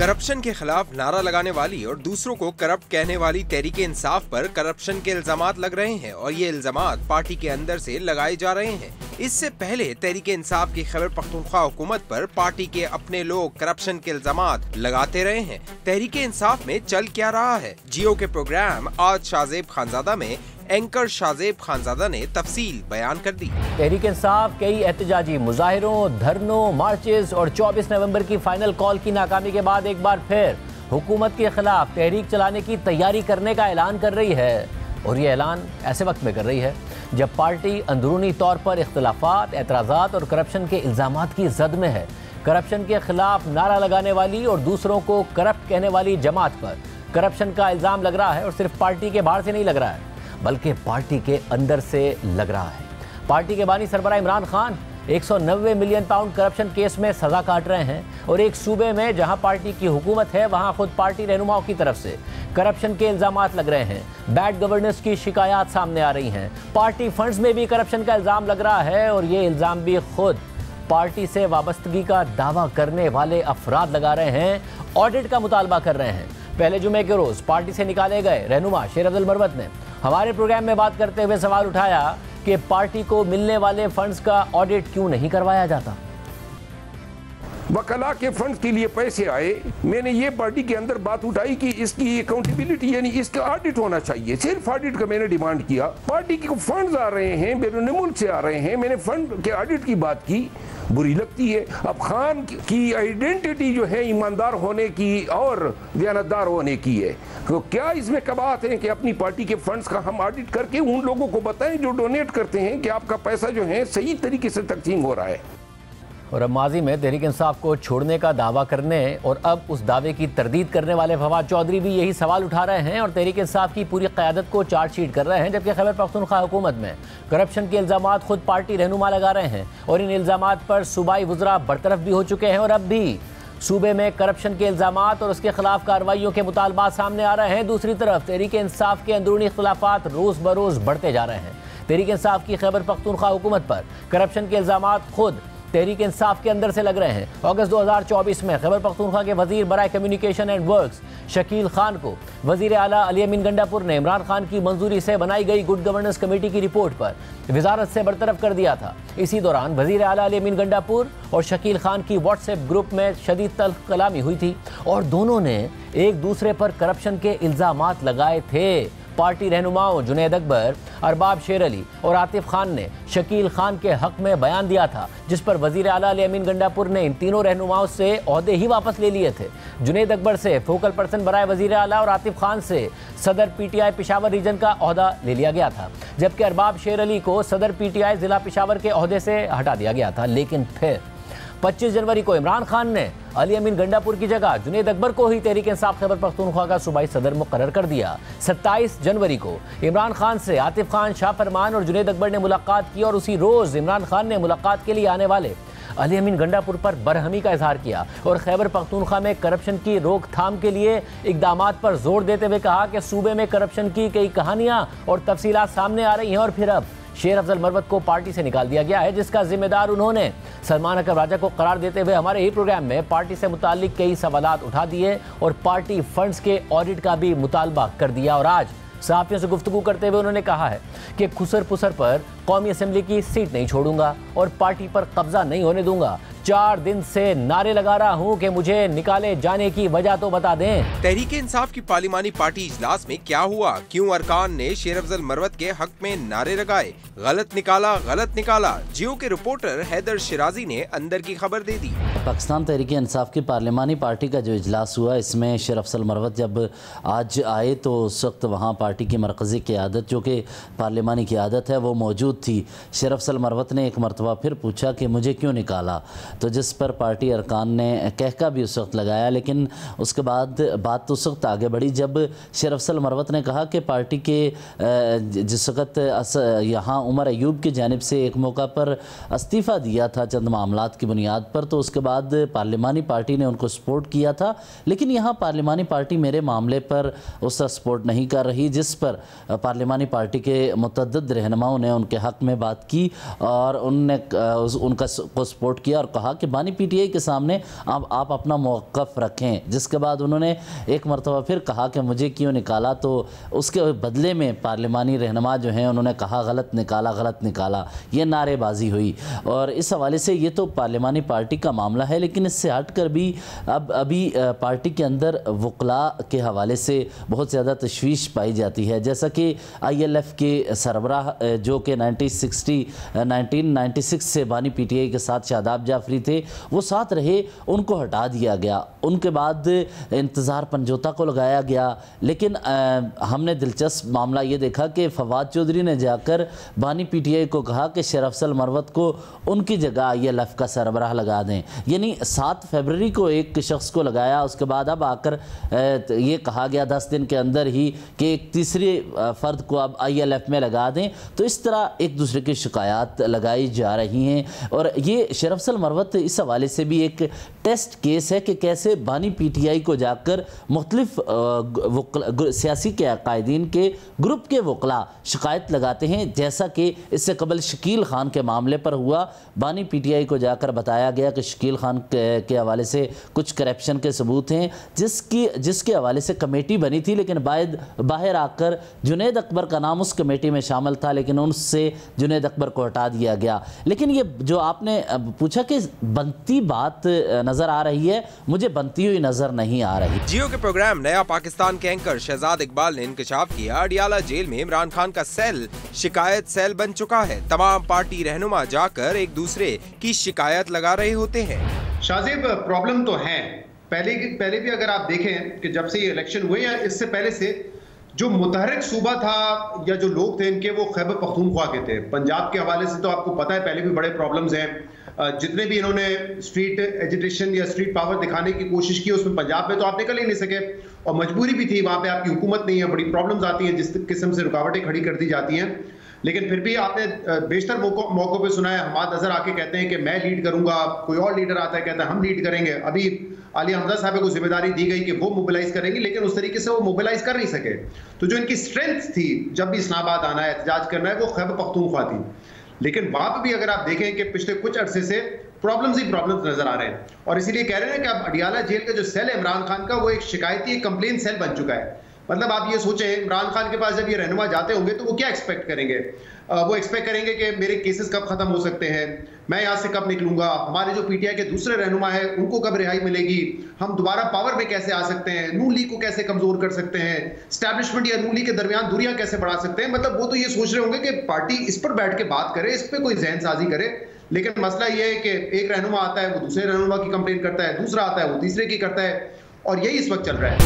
Corruption के खिलाफ नारा लगाने वाली और दूसरों को करप्ट कहने वाली तहरीके इंसाफ पर करप्शन के इल्जामात लग रहे हैं और ये इल्जामात पार्टी के अंदर से लगाए जा रहे हैं। इससे पहले तहरीके इंसाफ की खैबर पख्तूनख्वा हुकूमत पर पार्टी के अपने लोग करप्शन के इल्जामात लगाते रहे हैं। तहरीके इंसाफ में चल क्या रहा है? जियो के प्रोग्राम आज शाहजेब खानजादा में एंकर शाहजेब खानजादा ने तफसील बयान कर दी। तहरीक इंसाफ कई एहतजाजी मुजाहिरों, धरनों, मार्चेस और 24 नवंबर की फाइनल कॉल की नाकामी के बाद एक बार फिर हुकूमत के खिलाफ तहरीक चलाने की तैयारी करने का ऐलान कर रही है। और ये ऐलान ऐसे वक्त में कर रही है जब पार्टी अंदरूनी तौर पर इख्तिलाफात, एतराज़ात और करप्शन के इल्जामात की जद में है। करप्शन के खिलाफ नारा लगाने वाली और दूसरों को करप्ट कहने वाली जमात पर करप्शन का इल्ज़ाम लग रहा है और सिर्फ पार्टी के बाहर से नहीं लग रहा है बल्कि पार्टी के अंदर से लग रहा है। पार्टी के बानी सरबराह Imran Khan 190 million pound corruption case में सजा काट रहे हैं और एक सूबे में जहां पार्टी की हुकूमत है वहां खुद पार्टी रहनुमाओं की तरफ से करप्शन के इल्जामात लग रहे हैं। बैड गवर्नेंस की शिकायत सामने आ रही हैं। पार्टी फंड्स में भी करप्शन का इल्जाम लग रहा है और ये इल्जाम भी खुद पार्टी से वाबस्तगी का दावा करने वाले अफराद लगा रहे हैं, ऑडिट का मुतालबा कर रहे हैं। पहले जुमे के रोज पार्टी से निकाले गए रहनुमा शेर अफजल मरवत ने हमारे प्रोग्राम में बात करते हुए सवाल उठाया कि पार्टी को मिलने वाले फंड्स का ऑडिट क्यों नहीं करवाया जाता। वकला के फंड के लिए पैसे आए, मैंने ये पार्टी के अंदर बात उठाई कि इसकी अकाउंटेबिलिटी यानी इसका ऑडिट होना चाहिए। सिर्फ ऑडिट का मैंने डिमांड किया। पार्टी के फंड्स आ रहे हैं, बैरून मुल्क से आ रहे हैं, मैंने फंड के ऑडिट की बात की, बुरी लगती है। अब खान की आइडेंटिटी जो है ईमानदार होने की और दयानतदार होने की है, तो क्या इसमें कबात है कि अपनी पार्टी के फंड्स का हम ऑडिट करके उन लोगों को बताएं जो डोनेट करते हैं कि आपका पैसा जो है सही तरीके से तकसीम हो रहा है। और अब माजी में तहरीक इंसाफ को छोड़ने का दावा करने और अब उस दावे की तरदीद करने वाले फवाद चौधरी भी यही सवाल उठा रहे हैं और तहरीक इंसाफ की पूरी क़यादत को चार्जशीट कर रहे हैं, जबकि खैबर पख्तूनख्वा हुकूमत में करप्शन के इल्ज़ामात खुद पार्टी रहनुमा लगा रहे हैं और इन इल्ज़ामात पर सूबाई वज़रा बरतरफ भी हो चुके हैं और अब भी सूबे में करप्शन के इल्ज़ामात और उसके खिलाफ कार्रवाइयों के मुतालबात सामने आ रहे हैं। दूसरी तरफ तहरीक इंसाफ के अंदरूनी इख्तिलाफात रोज़ बरोज़ बढ़ते जा रहे हैं। तहरीक इंसाफ की खैबर पख्तूनख्वा हुकूमत पर करप्शन के इल्ज़ामात खुद तहरीक इंसाफ के अंदर से लग रहे हैं। अगस्त 2024 में खैबर पख्तूनख्वा के वजीर बराए communication and works Shakeel Khan को वजीर आला अली अमीन गंडापुर ने इमरान खान की मंजूरी से बनाई गई गुड गवर्नेंस कमेटी की रिपोर्ट पर वजारत से बरतरफ कर दिया था। इसी दौरान वजीर आला अली अमीन गंडापुर और शकील खान की व्हाट्सएप ग्रुप में शदीद तल्ख कलामी हुई थी और दोनों ने एक दूसरे पर करप्शन के इल्जामात लगाए थे। पार्टी रहनुमाओं जुनैद अकबर, अरबाब शेर अली और आतिफ खान ने शकील खान के हक में बयान दिया था, जिस पर वजीर आला अली अमीन गंडापुर ने इन तीनों रहनुमाओं से ओहदे ही वापस ले लिए थे। जुनैद अकबर से फोकल पर्सन बराए वजीर आला और आतिफ खान से सदर PTI पिशावर रीजन का ओहदा ले लिया गया था, जबकि अरबाब शेर अली को सदर PTI जिला पिशावर के ओहदे से हटा दिया गया था। लेकिन फिर 25 जनवरी को इमरान खान ने अली अमीन गंडापुर की जगह जुनैद अकबर को ही तहरीक इंसाफ खैबर पख्तूनख्वा का सूबाई सदर मुकर्रर कर दिया। 27 जनवरी को इमरान खान से आतिफ खान, शाह फरमान और जुनैद अकबर ने मुलाकात की और उसी रोज़ इमरान खान ने मुलाकात के लिए आने वाले अली अमीन गंडापुर पर बरहमी का इजहार किया और खैबर पख्तूनख्वा में करप्शन की रोकथाम के लिए इकदामात पर जोर देते हुए कहा कि सूबे में करप्शन की कई कहानियाँ और तफसीलात सामने आ रही हैं और फिर अब शेर अफजल मरवत को पार्टी से निकाल दिया गया है, जिसका जिम्मेदार उन्होंने सलमान अकबर राजा को करार देते हुए हमारे ही प्रोग्राम में पार्टी से मुताल्लिक कई सवालात उठा दिए और पार्टी फंड्स के ऑडिट का भी मुतालबा कर दिया। और आज सहाफ़ियों से गुफ्तगू करते हुए उन्होंने कहा है कि खुसर पुसर पर कौमी असम्बली की सीट नहीं छोड़ूंगा और पार्टी पर कब्जा नहीं होने दूंगा। 4 दिन से नारे लगा रहा हूं कि मुझे निकाले जाने की वजह तो बता दें। तहरीक इंसाफ की पार्लिमानी पार्टी इजलास में क्या हुआ? क्यों अरकान ने शेर अफजल मरवत के हक में नारे लगाए? गलत निकाला। जियो के रिपोर्टर हैदर शिराजी ने अंदर की खबर दे दी। पाकिस्तान तहरीक इंसाफ की पार्लिमानी पार्टी का जो इजलास हुआ, इसमें शेर अफजल मरवत जब आज आए तो उस वक्त वहाँ पार्टी की मरकज़ी क़यादत जो कि पार्लिमानी क़यादत है वो मौजूद थी। शेर अफजल मरवत ने एक मरतबा फिर पूछा कि मुझे क्यों निकाला, तो जिस पर पार्टी अरकान ने कहका भी उस वक्त लगाया। लेकिन उसके बाद बात तो उस वक्त आगे बढ़ी जब शेर अफजल मरवत ने कहा कि पार्टी के जिस वक्त यहाँ उमर अयूब की जानिब से एक मौका पर इस्तीफ़ा दिया था चंद मामलात की बुनियाद पर, तो उसके बाद पार्लिमानी पार्टी ने उनको सपोर्ट किया था। लेकिन यहाँ पार्लिमानी पार्टी मेरे मामले पर उस सपोर्ट नहीं कर रही, जिस पर पार्लिमानी पार्टी के मुतअद्दिद रहनुमाओं ने उनके हक में बात की और उनने उनका को सपोर्ट किया और कहा कि बानी पीटीआई के सामने आप अपना मौक़िफ़ रखें। जिसके बाद उन्होंने एक मरतबा फिर कहा कि मुझे क्यों निकाला, तो उसके बदले में पार्लिमानी रहनुमा जो हैं उन्होंने कहा गलत निकाला, ये नारेबाजी हुई। और इस हवाले से ये तो पार्लिमानी पार्टी का मामला है, लेकिन इससे हट कर भी अभी पार्टी के अंदर वकला के हवाले से बहुत ज़्यादा तशवीश पाई जाती है। जैसा कि ILF के सरबराह जो कि 1996 से बानी पीटीआई के साथ शादाब जाफरी थे, वो साथ रहे, उनको हटा दिया गया। उनके बाद इंतज़ार पंजोता को लगाया गया। लेकिन हमने दिलचस्प मामला ये देखा कि फवाद चौधरी ने जाकर बानी पीटीआई को कहा कि शरफ अफजल मरवत को उनकी जगह ILF का सरबराह लगा दें। यानी 7 फरवरी को एक शख्स को लगाया, उसके बाद अब आकर ये कहा गया 10 दिन के अंदर ही कि एक तीसरे फ़र्द को अब ILF में लगा दें। तो इस तरह एक दूसरे की शिकायत लगाई जा रही हैं। और ये शरफ अफजल मरवत इस हवाले से भी एक टेस्ट केस है कि कैसे बानी पीटीआई को जाकर मुख्तलिफ सियासी के कायदीन के ग्रुप के वकला शिकायत लगाते हैं। जैसा कि इससे कबल शकील खान के मामले पर हुआ, बानी पीटीआई को जाकर बताया गया कि शकील खान के हवाले से कुछ करप्शन के सबूत हैं, जिसके हवाले से कमेटी बनी थी, लेकिन बाहर आकर जुनैद अकबर का नाम उस कमेटी में शामिल था, लेकिन उनसे जुनैद अकबर को हटा दिया गया। लेकिन ये जो आपने पूछा कि बनती बात नज़र आ रही है, मुझे बनती हुई नज़र नहीं आ रही। जियो के प्रोग्राम नया पाकिस्तान के एंकर शहजाद इकबाल ने इंकशाफ किया, अडियाला जेल में इमरान खान का सेल शिकायत सेल बन चुका है। तमाम पार्टी रहनुमा जाकर एक दूसरे की शिकायत लगा रहे होते हैं। शाहजेब, प्रॉब्लम तो है। पहले भी अगर आप देखें कि जब से ये इलेक्शन हुए या इससे पहले से जो मुतहरिक सूबा था या जो लोग थे इनके, वो खैबर पख्तूनख्वा के थे। पंजाब के हवाले से तो आपको पता है पहले भी बड़े प्रॉब्लम्स हैं। जितने भी इन्होंने स्ट्रीट एजिटेशन या स्ट्रीट पावर दिखाने की कोशिश की, उसमें पंजाब में तो आप निकल ही नहीं सके और मजबूरी भी थी, वहाँ पे आपकी हुकूमत नहीं है, बड़ी प्रॉब्लम्स आती हैं, जिस किस्म से रुकावटें खड़ी कर दी जाती हैं। लेकिन फिर भी आपने बेशतर मौकों पे सुना है, हमाद अजहर आके कहते हैं कि मैं लीड करूंगा, कोई और लीडर आता है कहता है हम लीड करेंगे। अभी आलिया हमजा साहब को जिम्मेदारी दी गई कि वो मोबिलाइज करेंगे, लेकिन उस तरीके से वो मोबिलाइज कर नहीं सके। तो जो इनकी स्ट्रेंथ थी जब भी इस्लामाबाद आना है, एहतजाज करना है, वो खैबर पख्तूनख्वा थी। लेकिन वहां पर भी अगर आप देखें कि पिछले कुछ अरसे से प्रॉब्लम्स ही प्रॉब्लम्स नजर आ रहे हैं, और इसीलिए कह रहे हैं कि अब अडियाला जेल का जो सेल है इमरान खान का, वो एक शिकायती कंप्लेन सेल बन चुका है। मतलब आप ये सोचें, इमरान खान के पास जब ये रहनुमा जाते होंगे तो वो क्या एक्सपेक्ट करेंगे? वो एक्सपेक्ट करेंगे कि मेरे केसेस कब खत्म हो सकते हैं, मैं यहाँ से कब निकलूंगा, हमारे जो पीटीआई के दूसरे रहनुमा है उनको कब रिहाई मिलेगी, हम दोबारा पावर में कैसे आ सकते हैं, नून लीग को कैसे कमजोर कर सकते हैं, स्टैब्लिशमेंट या नून लीग के दरमियान दूरियां कैसे बढ़ा सकते हैं। मतलब वो तो ये सोच रहे होंगे कि पार्टी इस पर बैठ के बात करे, इस पर कोई जहन साजी करे। लेकिन मसला ये है कि एक रहनुमा आता है वो दूसरे रहनुमा की कंप्लेन करता है, दूसरा आता है वो तीसरे की करता है, और यही इस वक्त चल रहा है।